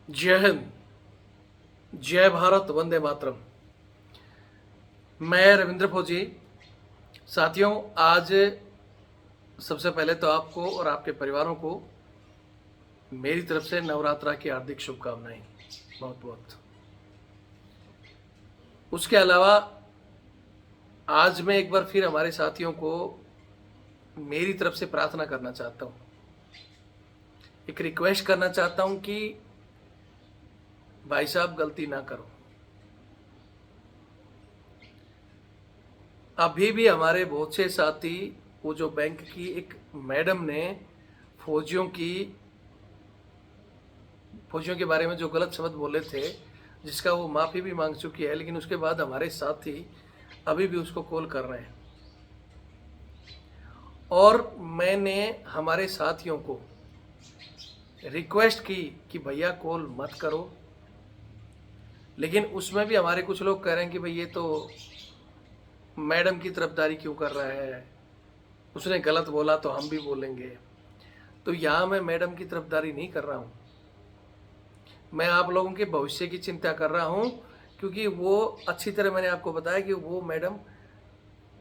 जय हिंद, जय भारत, वंदे मातरम। मैं रविंद्र फौजी। साथियों, आज सबसे पहले तो आपको और आपके परिवारों को मेरी तरफ से नवरात्रा की हार्दिक शुभकामनाएं, बहुत बहुत। उसके अलावा आज मैं एक बार फिर हमारे साथियों को मेरी तरफ से प्रार्थना करना चाहता हूँ, एक रिक्वेस्ट करना चाहता हूँ कि भाई साहब गलती ना करो। अभी भी हमारे बहुत से साथी, वो जो बैंक की एक मैडम ने फौजियों के बारे में जो गलत शब्द बोले थे, जिसका वो माफ़ी भी मांग चुकी है, लेकिन उसके बाद हमारे साथी अभी भी उसको कॉल कर रहे हैं। और मैंने हमारे साथियों को रिक्वेस्ट की कि भैया कॉल मत करो, लेकिन उसमें भी हमारे कुछ लोग कह रहे हैं कि भाई ये तो मैडम की तरफदारी क्यों कर रहा है, उसने गलत बोला तो हम भी बोलेंगे। तो यहाँ मैं मैडम की तरफदारी नहीं कर रहा हूँ, मैं आप लोगों के भविष्य की चिंता कर रहा हूँ, क्योंकि वो अच्छी तरह मैंने आपको बताया कि वो मैडम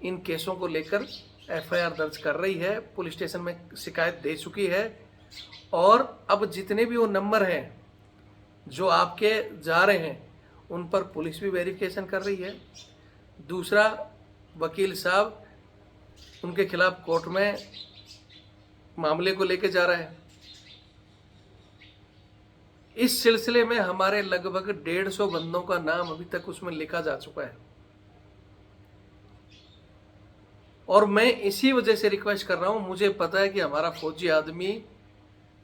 इन केसों को लेकर एफआईआर दर्ज कर रही है, पुलिस स्टेशन में शिकायत दे चुकी है। और अब जितने भी वो नंबर हैं जो आपके जा रहे हैं, उन पर पुलिस भी वेरिफिकेशन कर रही है। दूसरा, वकील साहब उनके खिलाफ कोर्ट में मामले को लेके जा रहा है। इस सिलसिले में हमारे लगभग 150 बंदों का नाम अभी तक उसमें लिखा जा चुका है। और मैं इसी वजह से रिक्वेस्ट कर रहा हूं, मुझे पता है कि हमारा फौजी आदमी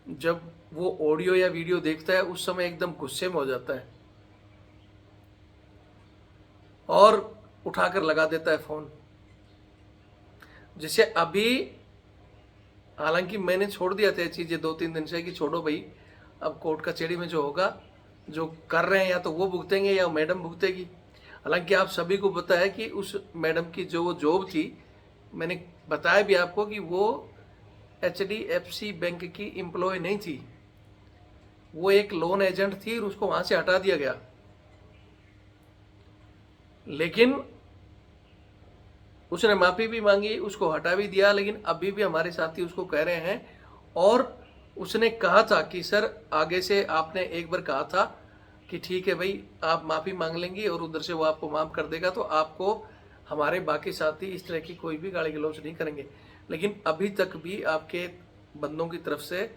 जब वो ऑडियो या वीडियो देखता है उस समय एकदम गुस्से में हो जाता है और उठाकर लगा देता है फोन। जैसे अभी, हालांकि मैंने छोड़ दिया था ये चीजें 2-3 दिन से कि छोड़ो भाई, अब कोर्ट कचहरी में जो होगा, जो कर रहे हैं या तो वो भुगतेंगे या मैडम भुगतेगी। हालांकि आप सभी को पता है कि उस मैडम की जो वो जॉब थी, मैंने बताया भी आपको कि वो HDFC बैंक की एम्प्लॉय नहीं थी, वो एक लोन एजेंट थी और उसको वहां से हटा दिया गया। लेकिन उसने माफी भी मांगी, उसको हटा भी दिया, लेकिन अभी भी हमारे साथी उसको कह रहे हैं। और उसने कहा था कि सर, आगे से आपने एक बार कहा था कि ठीक है भाई, आप माफी मांग लेंगी और उधर से वो आपको माफ कर देगा, तो आपको हमारे बाकी साथी इस तरह की कोई भी गाली गलौज नहीं करेंगे। लेकिन अभी तक भी आपके बंदों की तरफ से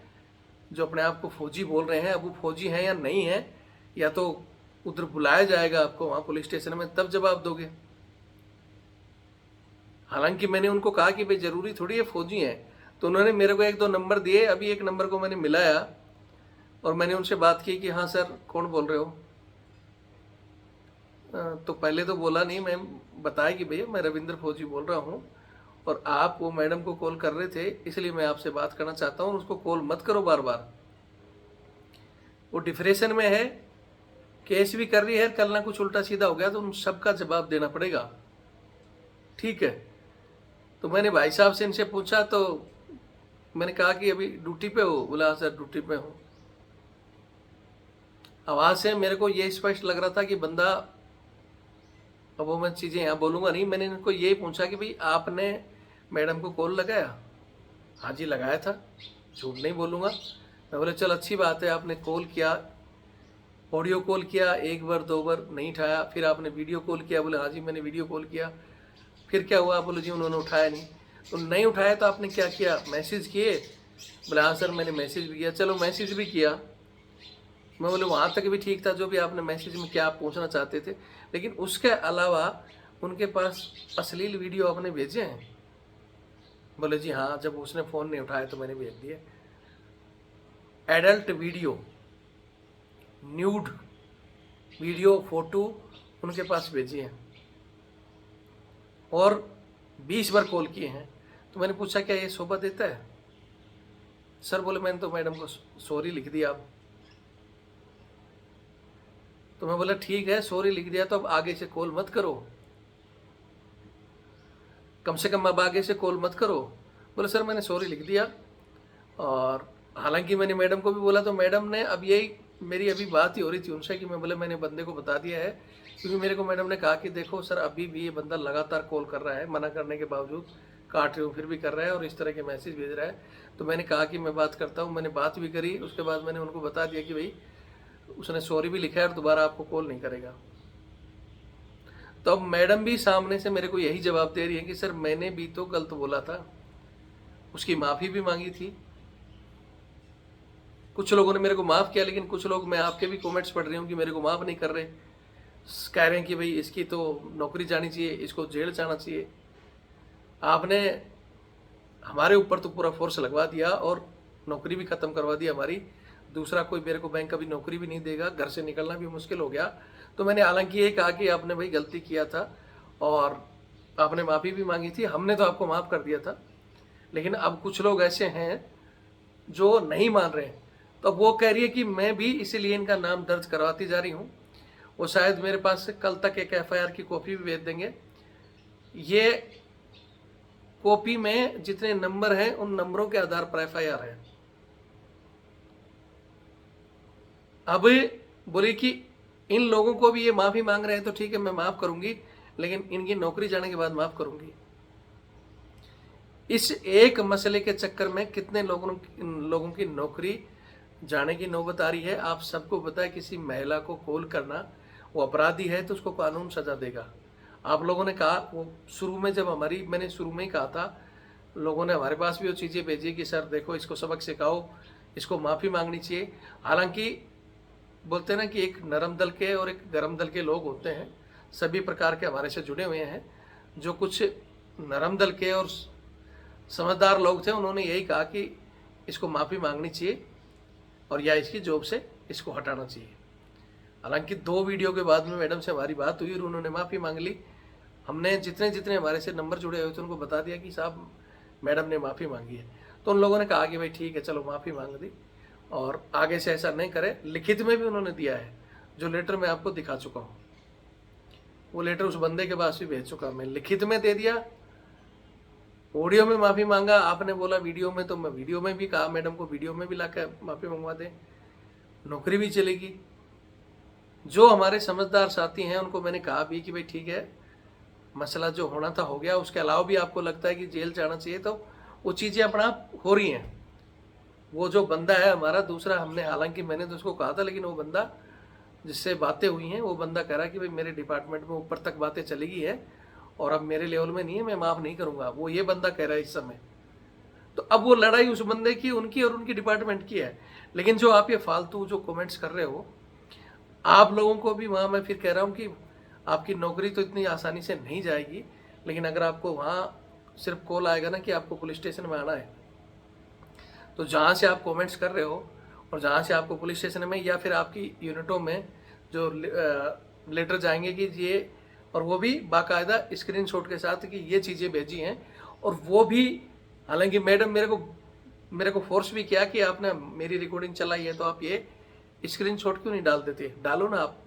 जो अपने आप को फौजी बोल रहे हैं, अब वो फौजी हैं या नहीं है, या तो उधर बुलाया जाएगा आपको वहां पुलिस स्टेशन में, तब जवाब दोगे। हालांकि मैंने उनको कहा कि भाई जरूरी थोड़ी है फौजी हैं, तो उन्होंने मेरे को 1-2 नंबर दिए। अभी एक नंबर को मैंने मिलाया और मैंने उनसे बात की कि हाँ सर, कौन बोल रहे हो। तो पहले तो बोला नहीं, मैं बताया कि भैया मैं रविंद्र फौजी बोल रहा हूँ और आप वो मैडम को कॉल कर रहे थे, इसलिए मैं आपसे बात करना चाहता हूँ, उसको कॉल मत करो बार बार। वो डिप्रेशन में है, केस भी कर रही है, कल ना कुछ उल्टा सीधा हो गया तो उन सबका जवाब देना पड़ेगा, ठीक है। तो मैंने भाई साहब से इनसे पूछा, तो मैंने कहा कि अभी ड्यूटी पे हो? बोला हाँ सर, ड्यूटी पे हूँ। आवाज से मेरे को ये स्पष्ट लग रहा था कि बंदा, अब वो मैं चीजें यहाँ बोलूंगा नहीं, मैंने इनको यही पूछा कि भाई आपने मैडम को कॉल लगाया? हाँ जी लगाया था, झूठ नहीं बोलूंगा। मैं बोले चल अच्छी बात है, आपने कॉल किया, ऑडियो कॉल किया, 1 बार 2 बार नहीं उठाया, फिर आपने वीडियो कॉल किया। बोले हाँ जी मैंने वीडियो कॉल किया। फिर क्या हुआ? बोले जी उन्होंने उठाया नहीं। तो नहीं उठाया तो आपने क्या किया? मैसेज किए? बोले हाँ सर मैंने मैसेज भी किया। चलो मैसेज भी किया, मैं बोले वहाँ तक भी ठीक था, जो भी आपने मैसेज में क्या आप पूछना चाहते थे, लेकिन उसके अलावा उनके पास अश्लील वीडियो आपने भेजे हैं? बोले जी हाँ, जब उसने फ़ोन नहीं उठाया तो मैंने भेज दिया। Adult video, nude video, photo उनके पास भेजी है और 20 बार कॉल किए हैं। तो मैंने पूछा क्या ये शोभा देता है? सर बोले मैंने तो मैडम को सॉरी लिख दिया अब। तो मैं बोला ठीक है, सॉरी लिख दिया तो अब आगे से कॉल मत करो, कम से कम अब आगे से कॉल मत करो। बोले सर मैंने सॉरी लिख दिया। और हालांकि मैंने मैडम को भी बोला, तो मैडम ने अब यही मेरी अभी बात ही हो रही थी उनसे कि मैं बोले मैंने बंदे को बता दिया है, क्योंकि मेरे को मैडम ने कहा कि देखो सर अभी भी ये बंदा लगातार कॉल कर रहा है, मना करने के बावजूद काट रही हूँ फिर भी कर रहा है और इस तरह के मैसेज भेज रहा है। तो मैंने कहा कि मैं बात करता हूँ, मैंने बात भी करी। उसके बाद मैंने उनको बता दिया कि भाई उसने सॉरी भी लिखा है और दोबारा आपको कॉल नहीं करेगा। तो अब मैडम भी सामने से मेरे को यही जवाब दे रही है कि सर मैंने भी तो गलत बोला था, उसकी माफ़ी भी मांगी थी। कुछ लोगों ने मेरे को माफ़ किया, लेकिन कुछ लोग, मैं आपके भी कमेंट्स पढ़ रही हूँ कि मेरे को माफ़ नहीं कर रहे, कह रहे हैं कि भाई इसकी तो नौकरी जानी चाहिए, इसको जेल जाना चाहिए। आपने हमारे ऊपर तो पूरा फोर्स लगवा दिया और नौकरी भी ख़त्म करवा दी हमारी। दूसरा कोई मेरे को बैंक का भी नौकरी भी नहीं देगा, घर से निकलना भी मुश्किल हो गया। तो मैंने हालांकि ये कहा कि आपने भाई गलती किया था और आपने माफ़ी भी मांगी थी, हमने तो आपको माफ़ कर दिया था। लेकिन अब कुछ लोग ऐसे हैं जो नहीं मान रहे हैं, तो अब वो कह रही है कि मैं भी इसीलिए इनका नाम दर्ज करवाती जा रही हूँ। वो शायद मेरे पास से कल तक एक एफआईआर की कॉपी भी भेज देंगे। ये कॉपी में जितने नंबर हैं उन नंबरों के आधार पर एफआईआर है। अब बोली कि इन लोगों को भी ये माफ़ी मांग रहे हैं तो ठीक है मैं माफ़ करूंगी, लेकिन इनकी नौकरी जाने के बाद माफ़ करूंगी। इस एक मसले के चक्कर में कितने लोगों की नौकरी जाने की नौबत आ रही है। आप सबको पता है किसी महिला को कॉल करना वो अपराधी है तो उसको कानून सजा देगा। आप लोगों ने कहा, वो शुरू में जब मैंने शुरू में ही कहा था, लोगों ने हमारे पास भी वो चीज़ें भेजी कि सर देखो इसको सबक सिखाओ, इसको माफ़ी मांगनी चाहिए। हालांकि बोलते हैं ना कि एक नरम दल के और एक गरम दल के लोग होते हैं, सभी प्रकार के हमारे से जुड़े हुए हैं। जो कुछ नरम दल के और समझदार लोग थे उन्होंने यही कहा कि इसको माफ़ी मांगनी चाहिए और या इसकी जॉब से इसको हटाना चाहिए। हालांकि 2 वीडियो के बाद में मैडम से हमारी बात हुई और उन्होंने माफ़ी मांग ली। हमने जितने जितने हमारे से नंबर जुड़े हुए थे उनको बता दिया कि साहब मैडम ने माफ़ी मांगी है। तो उन लोगों ने कहा कि भाई ठीक है चलो माफ़ी मांग दी और आगे से ऐसा नहीं करे। लिखित में भी उन्होंने दिया है, जो लेटर मैं आपको दिखा चुका हूँ। वो लेटर उस बंदे के पास भी भेज चुका, मैं लिखित में दे दिया, ऑडियो में माफ़ी मांगा। आपने बोला वीडियो में, तो मैं वीडियो में भी कहा मैडम को वीडियो में भी ला कर माफ़ी मंगवा दें, नौकरी भी चलेगी। जो हमारे समझदार साथी हैं उनको मैंने कहा भी कि भाई ठीक है मसला जो होना था हो गया, उसके अलावा भी आपको लगता है कि जेल जाना चाहिए तो वो चीज़ें अपना आप हो रही हैं। वो जो बंदा है हमारा दूसरा, हमने हालांकि मैंने तो उसको कहा था, लेकिन वो बंदा जिससे बातें हुई हैं वो बंदा कह रहा है कि भाई मेरे डिपार्टमेंट में ऊपर तक बातें चली गई है और अब मेरे लेवल में नहीं है, मैं माफ़ नहीं करूँगा। वो ये बंदा कह रहा है इस समय। तो अब वो लड़ाई उस बंदे की, उनकी और उनकी डिपार्टमेंट की है। लेकिन जो आप ये फालतू जो कमेंट्स कर रहे हो, आप लोगों को भी वहाँ मैं फिर कह रहा हूँ कि आपकी नौकरी तो इतनी आसानी से नहीं जाएगी, लेकिन अगर आपको वहाँ सिर्फ कॉल आएगा ना कि आपको पुलिस स्टेशन में आना है, तो जहाँ से आप कमेंट्स कर रहे हो और जहाँ से आपको पुलिस स्टेशन में या फिर आपकी यूनिटों में जो लेटर जाएंगे कि ये, और वो भी बाकायदा स्क्रीनशॉट के साथ कि ये चीज़ें भेजी हैं, और वो भी हालांकि मैडम मेरे को फोर्स भी किया कि आपने मेरी रिकॉर्डिंग चलाई है तो आप ये स्क्रीनशॉट क्यों नहीं डाल देते, डालो ना आप।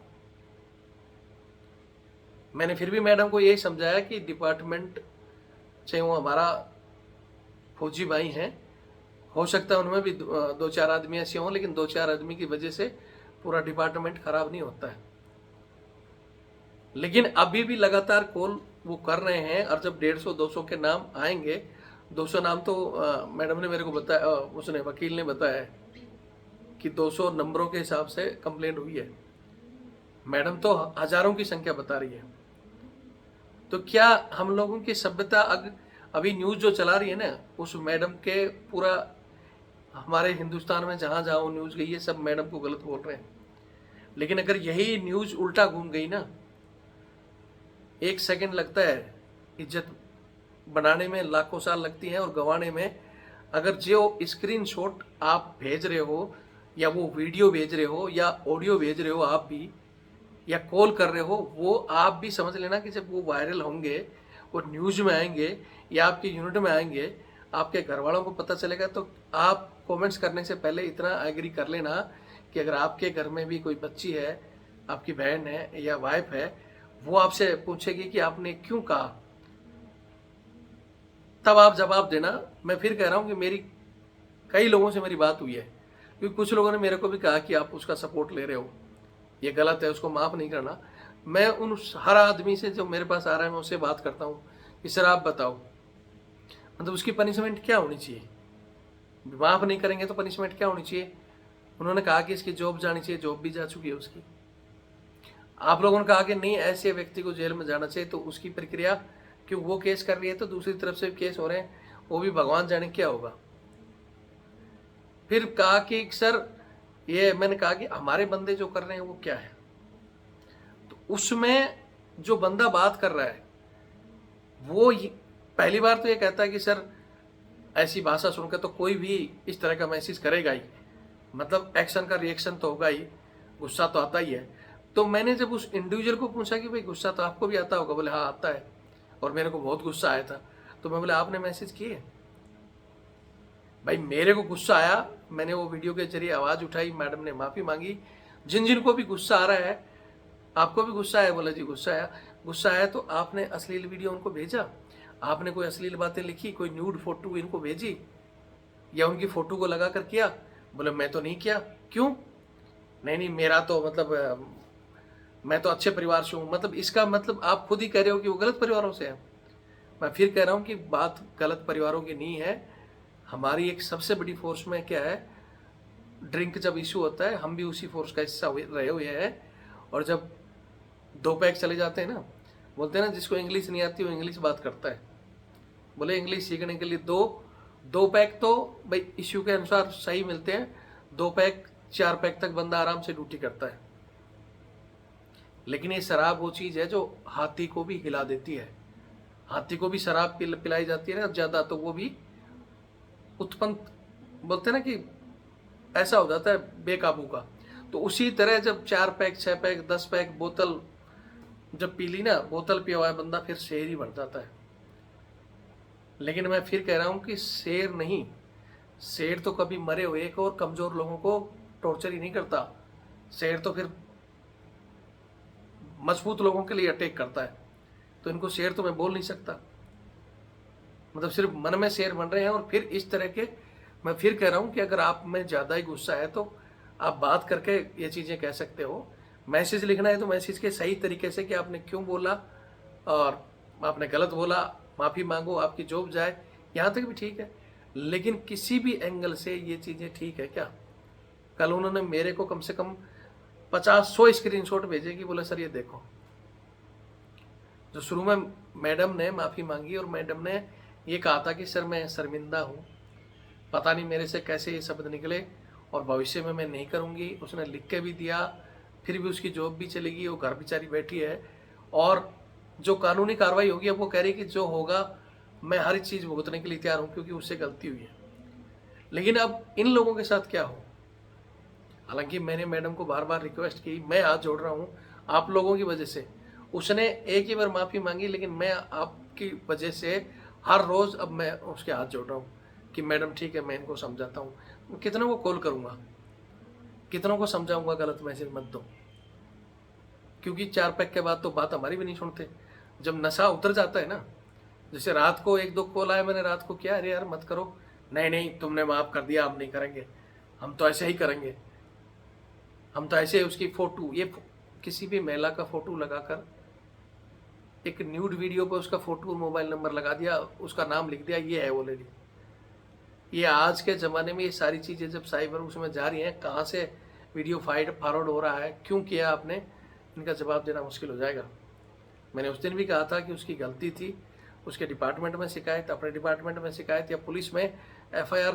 मैंने फिर भी मैडम को यही समझाया कि डिपार्टमेंट चाहे वो हमारा फौजी भाई हैं, हो सकता है उनमें भी 2-4 आदमी ऐसे हों, लेकिन 2-4 आदमी की वजह से पूरा डिपार्टमेंट खराब नहीं होता है। लेकिन अभी भी लगातार कॉल वो कर रहे हैं, और जब 150-200 के नाम आएंगे, 200 नाम तो मैडम ने मेरे को बताया, उसने वकील ने बताया कि 200 नंबरों के हिसाब से कंप्लेंट हुई है। मैडम तो हजारों की संख्या बता रही है। तो क्या हम लोगों की सभ्यता अभी न्यूज़ जो चला रही है ना, उस मैडम के पूरा हमारे हिंदुस्तान में जहाँ जहाँ वो न्यूज़ गई है सब मैडम को गलत बोल रहे हैं। लेकिन अगर यही न्यूज़ उल्टा घूम गई ना, 1 सेकंड लगता है, इज्जत बनाने में लाखों साल लगती हैं और गंवाने में। अगर जो स्क्रीनशॉट आप भेज रहे हो या वो वीडियो भेज रहे हो या ऑडियो भेज रहे हो आप भी, या कॉल कर रहे हो, वो आप भी समझ लेना कि जब वो वायरल होंगे, वो न्यूज़ में आएंगे या आपके यूनिट में आएंगे, आपके घर वालों को पता चलेगा, तो आप कमेंट्स करने से पहले इतना एग्री कर लेना कि अगर आपके घर में भी कोई बच्ची है, आपकी बहन है या वाइफ है, वो आपसे पूछेगी कि आपने क्यों कहा, तब आप जवाब देना। मैं फिर कह रहा हूँ कि मेरी कई लोगों से मेरी बात हुई है, क्योंकि कुछ लोगों ने मेरे को भी कहा कि आप उसका सपोर्ट ले रहे हो, ये गलत है, उसको माफ़ नहीं करना। मैं उन हर आदमी से जो मेरे पास आ रहा है मैं उससे बात करता हूँ कि सर आप बताओ, मतलब उसकी पनिशमेंट क्या होनी चाहिए, माफ़ नहीं करेंगे तो पनिशमेंट क्या होनी चाहिए। उन्होंने कहा कि इसकी जॉब जानी चाहिए, जॉब भी जा चुकी है उसकी। आप लोगों ने कहा कि नहीं ऐसे व्यक्ति को जेल में जाना चाहिए, तो उसकी प्रक्रिया, क्यों वो केस कर रही है तो दूसरी तरफ से केस हो रहे हैं, वो भी भगवान जाने क्या होगा। फिर कहा कि सर ये, मैंने कहा कि हमारे बंदे जो कर रहे हैं वो क्या है, तो उसमें जो बंदा बात कर रहा है वो पहली बार तो ये कहता है कि सर ऐसी भाषा सुनकर तो कोई भी इस तरह का मैसेज करेगा ही, मतलब एक्शन का रिएक्शन तो होगा ही, गुस्सा तो आता ही है। तो मैंने जब उस इंडिविजुअल को पूछा कि भाई गुस्सा तो आपको भी आता होगा, बोले हाँ आता है, और मेरे को बहुत गुस्सा आया था। तो मैं बोले आपने मैसेज किए? भाई मेरे को गुस्सा आया, मैंने वो वीडियो के जरिए आवाज़ उठाई, मैडम ने माफ़ी मांगी। जिन जिन को भी गुस्सा आ रहा है, आपको भी गुस्सा आया? बोला जी गुस्सा आया। गुस्सा आया तो आपने अश्लील वीडियो उनको भेजा, आपने कोई अश्लील बातें लिखी, कोई न्यूड फोटो इनको भेजी, या उनकी फोटो को लगा कर किया? बोले मैं तो नहीं किया। क्यों? नहीं नहीं मेरा तो मतलब मैं तो अच्छे परिवार से हूँ। मतलब इसका मतलब आप खुद ही कह रहे हो कि वो गलत परिवारों से है। मैं फिर कह रहा हूँ कि बात गलत परिवारों की नहीं है। हमारी एक सबसे बड़ी फोर्स में क्या है, ड्रिंक जब इशू होता है हम भी उसी फोर्स का हिस्सा रहे हुए हैं। और जब 2 पैक चले जाते हैं ना, बोलते हैं ना जिसको इंग्लिश नहीं आती वो इंग्लिश बात करता है, बोले इंग्लिश सीखने के लिए 2 पैक तो भाई इश्यू के अनुसार सही मिलते हैं, 2 पैक 4 पैक तक बंदा आराम से ड्यूटी करता है। लेकिन ये शराब वो चीज़ है जो हाथी को भी हिला देती है। हाथी को भी शराब पिलाई जाती है ना ज़्यादा, तो वो भी उत्पन्न, बोलते हैं ना कि ऐसा हो जाता है बेकाबू का। तो उसी तरह जब 4 पैक 6 पैक 10 पैक बोतल जब पी ली ना, बोतल पिया हुआ है बंदा, फिर शेर ही बन जाता है। लेकिन मैं फिर कह रहा हूँ कि शेर नहीं, शेर तो कभी मरे हुए और कमज़ोर लोगों को टॉर्चर ही नहीं करता। शेर तो फिर मजबूत लोगों के लिए अटैक करता है। तो इनको शेर तो मैं बोल नहीं सकता, मतलब सिर्फ मन में शेर बन रहे हैं। और फिर इस तरह के, मैं फिर कह रहा हूँ कि अगर आप में ज़्यादा ही गुस्सा है तो आप बात करके ये चीज़ें कह सकते हो। मैसेज लिखना है तो मैसेज के सही तरीके से कि आपने क्यों बोला और आपने गलत बोला, माफ़ी मांगो, आपकी जॉब जाए, यहाँ तक भी ठीक है। लेकिन किसी भी एंगल से ये चीज़ें ठीक है क्या? कल उन्होंने मेरे को कम से कम 50-100 स्क्रीनशॉट भेजे कि बोले सर ये देखो। जो शुरू में मैडम ने माफ़ी मांगी और मैडम ने ये कहा था कि सर मैं शर्मिंदा हूँ, पता नहीं मेरे से कैसे ये शब्द निकले और भविष्य में मैं नहीं करूँगी। उसने लिख के भी दिया, फिर भी उसकी जॉब भी चलेगी, वो घर बेचारी बैठी है। और जो कानूनी कार्रवाई होगी, अब वो कह रही कि जो होगा मैं हर चीज़ भुगतने के लिए तैयार हूँ क्योंकि उससे गलती हुई है। लेकिन अब इन लोगों के साथ क्या हो? हालांकि मैंने मैडम को बार बार रिक्वेस्ट की, मैं हाथ जोड़ रहा हूँ आप लोगों की वजह से। उसने एक ही बार माफ़ी मांगी, लेकिन मैं आपकी वजह से हर रोज़ अब मैं उसके हाथ जोड़ रहा हूँ कि मैडम ठीक है, मैं इनको समझाता हूँ। कितनों को कॉल करूँगा, कितनों को समझाऊँगा गलत मैसेज मत दो, क्योंकि 4 पैक के बाद तो बात हमारी भी नहीं सुनते। जब नशा उतर जाता है ना, जैसे रात को 1-2 कॉल आया, मैंने रात को किया, अरे यार मत करो, नहीं नहीं तुमने माफ़ कर दिया, हम नहीं करेंगे, हम तो ऐसे ही करेंगे, हम तो ऐसे उसकी फ़ोटो, ये किसी भी महिला का फ़ोटो लगाकर एक न्यूड वीडियो पर उसका फ़ोटो और मोबाइल नंबर लगा दिया, उसका नाम लिख दिया, ये है ऑलरेडी। ये आज के ज़माने में ये सारी चीज़ें जब साइबर उसमें जा रही हैं, कहाँ से वीडियो फॉरवर्ड हो रहा है, क्यों किया आपने, इनका जवाब देना मुश्किल हो जाएगा। मैंने उस दिन भी कहा था कि उसकी गलती थी, उसके डिपार्टमेंट में शिकायत, अपने डिपार्टमेंट में शिकायत या पुलिस में FIR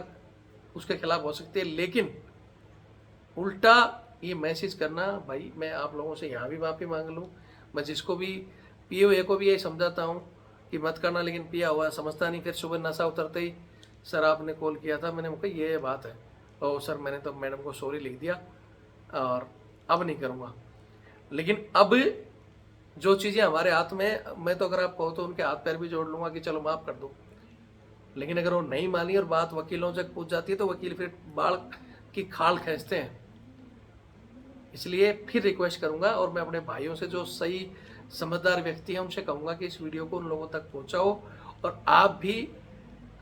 उसके खिलाफ हो सकती है। लेकिन उल्टा ये मैसेज करना, भाई मैं आप लोगों से यहाँ भी माफ़ी मांग लूँ। मैं जिसको भी पिए हुए को भी यही समझाता हूँ कि मत करना, लेकिन पिया हुआ समझता नहीं। फिर सुबह नशा उतरते ही सर आपने कॉल किया था, मैंने कहा ये बात है, और सर मैंने तो मैडम को सॉरी लिख दिया और अब नहीं करूँगा। लेकिन अब जो चीज़ें हमारे हाथ में, मैं तो अगर आप कहो तो उनके हाथ पैर भी जोड़ लूँगा कि चलो माफ़ कर दो। लेकिन अगर वो नहीं मानी और बात वकीलों तक पहुँच जाती है तो वकील फिर बाल की खाल खींचते हैं। इसलिए फिर रिक्वेस्ट करूंगा, और मैं अपने भाइयों से जो सही समझदार व्यक्ति हैं उनसे कहूँगा कि इस वीडियो को उन लोगों तक पहुँचाओ। और आप भी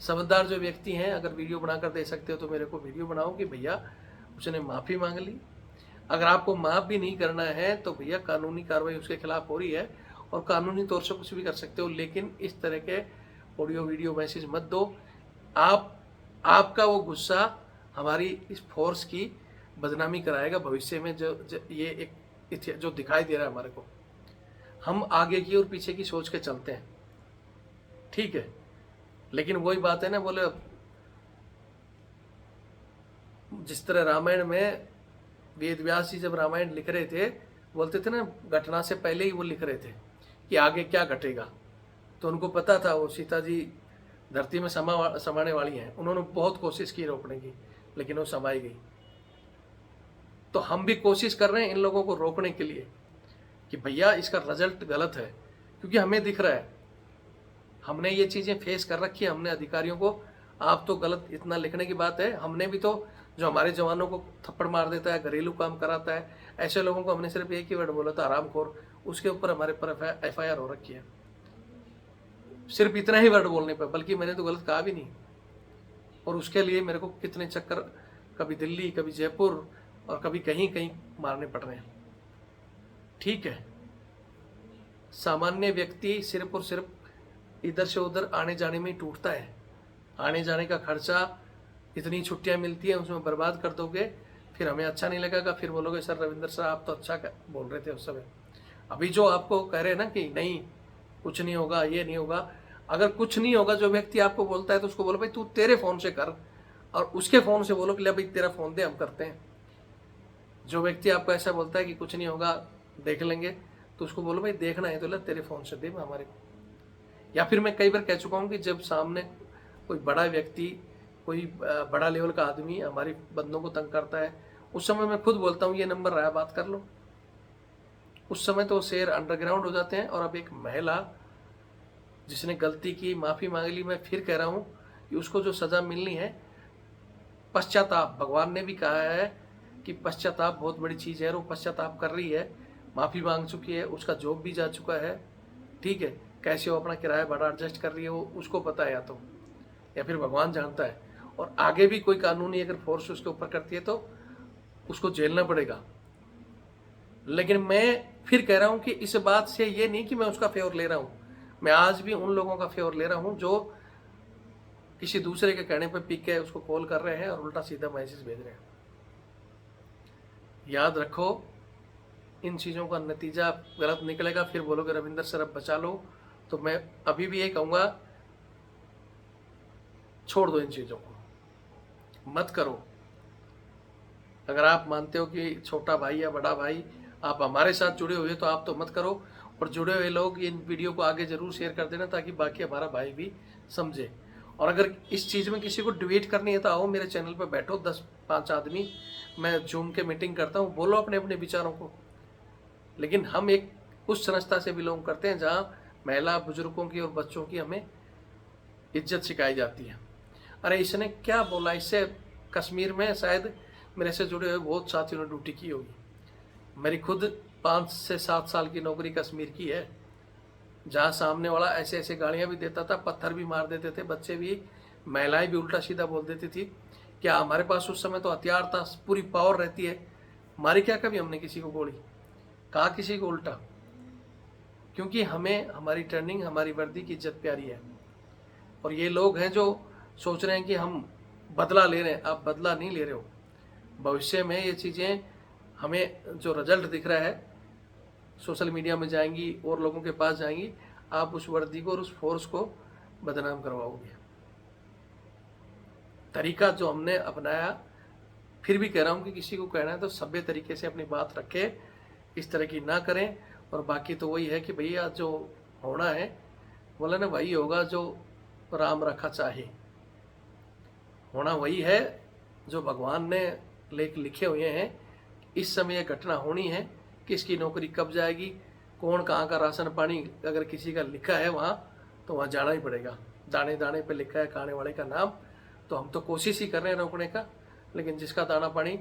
समझदार जो व्यक्ति हैं, अगर वीडियो बनाकर दे सकते हो तो मेरे को वीडियो बनाओ कि भैया उसने माफ़ी मांग ली। अगर आपको माफ़ भी नहीं करना है तो भैया कानूनी कार्रवाई उसके खिलाफ हो रही है और कानूनी तौर से कुछ भी कर सकते हो, लेकिन इस तरह के ऑडियो वीडियो मैसेज मत दो। आपका वो गुस्सा हमारी इस फोर्स की बदनामी कराएगा भविष्य में। जो ये एक जो दिखाई दे रहा है हमारे को, हम आगे की और पीछे की सोच के चलते हैं, ठीक है। लेकिन वही बात है ना, बोले जिस तरह रामायण में वेद व्यास जी जब रामायण लिख रहे थे, बोलते थे ना, घटना से पहले ही वो लिख रहे थे कि आगे क्या घटेगा। तो उनको पता था वो सीता जी धरती में समाने वाली हैं। उन्होंने बहुत कोशिश की रोकने की, लेकिन वो समाई गई। तो हम भी कोशिश कर रहे हैं इन लोगों को रोकने के लिए कि भैया इसका रिजल्ट गलत है, क्योंकि हमें दिख रहा है, हमने ये चीज़ें फेस कर रखी है। हमने अधिकारियों को, आप तो गलत, इतना लिखने की बात है, हमने भी तो जो हमारे जवानों को थप्पड़ मार देता है, घरेलू काम कराता है, ऐसे लोगों को हमने सिर्फ एक ही वर्ड बोला था, हरामखोर। उसके ऊपर हमारे पर FIR हो रखी है, सिर्फ इतना ही वर्ड बोलने पर, बल्कि मैंने तो गलत कहा भी नहीं। और उसके लिए मेरे को कितने चक्कर, कभी दिल्ली, कभी जयपुर और कभी कहीं कहीं मारने पड़ रहे हैं, ठीक है। सामान्य व्यक्ति सिर्फ और सिर्फ इधर से उधर आने जाने में ही टूटता है। आने जाने का खर्चा, इतनी छुट्टियां मिलती हैं, उसमें बर्बाद कर दोगे, फिर हमें अच्छा नहीं लगेगा, फिर बोलोगे सर रविंद्र सर आप तो अच्छा बोल रहे थे उस समय। अभी जो आपको कह रहे हैं ना कि नहीं कुछ नहीं होगा, ये नहीं होगा, अगर कुछ नहीं होगा, जो व्यक्ति आपको बोलता है तो उसको बोलो भाई तू तेरे फ़ोन से कर, और उसके फ़ोन से बोलो कि ले भाई तेरा फ़ोन दे, हम करते हैं। जो व्यक्ति आपको ऐसा बोलता है कि कुछ नहीं होगा, देख लेंगे, तो उसको बोलो भाई देखना है तो ले तेरे फ़ोन से दे हमारे को। या फिर मैं कई बार कह चुका हूँ कि जब सामने कोई बड़ा व्यक्ति, कोई बड़ा लेवल का आदमी हमारी बंदों को तंग करता है, उस समय मैं खुद बोलता हूँ ये नंबर रहा, बात कर लो। उस समय तो शेर अंडरग्राउंड हो जाते हैं। और अब एक महिला जिसने गलती की, माफ़ी मांग ली, मैं फिर कह रहा हूँ कि उसको जो सज़ा मिलनी है, पश्चाताप, भगवान ने भी कहा है कि पश्चाताप बहुत बड़ी चीज़ है, और वो पश्चाताप कर रही है, माफ़ी मांग चुकी है, उसका जॉब भी जा चुका है, ठीक है। कैसे वो अपना किराया भाड़ा एडजस्ट कर रही है वो उसको पता है, या फिर भगवान जानता है। और आगे भी कोई कानूनी अगर फोर्स उसके ऊपर करती है तो उसको झेलना पड़ेगा। लेकिन मैं फिर कह रहा हूँ कि इस बात से ये नहीं कि मैं उसका फेवर ले रहा हूँ, मैं आज भी उन लोगों का फेवर ले रहा हूँ जो किसी दूसरे के कहने पर पीक के उसको कॉल कर रहे हैं और उल्टा सीधा मैसेज भेज रहे हैं। याद रखो, इन चीज़ों का नतीजा गलत निकलेगा, फिर बोलोगे रविंदर सर अब बचा लो। तो मैं अभी भी ये कहूँगा, छोड़ दो इन चीज़ों को, मत करो। अगर आप मानते हो कि छोटा भाई या बड़ा भाई आप हमारे साथ जुड़े हुए तो आप तो मत करो, और जुड़े हुए लोग इन वीडियो को आगे जरूर शेयर कर देना ताकि बाकी हमारा भाई भी समझे। और अगर इस चीज़ में किसी को डिबेट करनी है तो आओ मेरे चैनल पर बैठो, 10-5 आदमी, मैं जूम के मीटिंग करता हूँ, बोलो अपने अपने विचारों को। लेकिन हम एक उस संस्था से बिलोंग करते हैं जहाँ महिला, बुजुर्गों की और बच्चों की हमें इज्जत सिखाई जाती है। अरे इसने क्या बोला, इससे कश्मीर में शायद मेरे से जुड़े हुए बहुत साथियों ने ड्यूटी की होगी। मेरी खुद 5 से 7 साल की नौकरी कश्मीर की है, जहाँ सामने वाला ऐसे ऐसे गालियाँ भी देता था, पत्थर भी मार देते थे, बच्चे भी, महिलाएं भी उल्टा सीधा बोल देती थी। क्या हमारे पास उस समय तो हथियार था, पूरी पावर रहती है, मारी क्या कभी हमने किसी को गोली, कहा किसी को उल्टा? क्योंकि हमें हमारी ट्रेनिंग, हमारी वर्दी की इज्जत प्यारी है। और ये लोग हैं जो सोच रहे हैं कि हम बदला ले रहे हैं, आप बदला नहीं ले रहे हो। भविष्य में ये चीज़ें, हमें जो रिजल्ट दिख रहा है, सोशल मीडिया में जाएंगी और लोगों के पास जाएंगी, आप उस वर्दी को और उस फोर्स को बदनाम करवाओगे। तरीका जो हमने अपनाया, फिर भी कह रहा हूँ कि किसी को कहना है तो सभ्य तरीके से अपनी बात रखें, इस तरह की ना करें। और बाकी तो वही है कि भैया जो होना है, बोला ना, वही होगा जो राम रखा चाहे। होना वही है जो भगवान ने लिखे हुए हैं। इस समय यह घटना होनी है, किसकी नौकरी कब जाएगी, कौन कहाँ का राशन पानी, अगर किसी का लिखा है वहाँ तो वहाँ जाना ही पड़ेगा। दाने दाने पे लिखा है खाने वाले का नाम, तो हम तो कोशिश ही कर रहे हैं रोकने का, लेकिन जिसका दाना पानी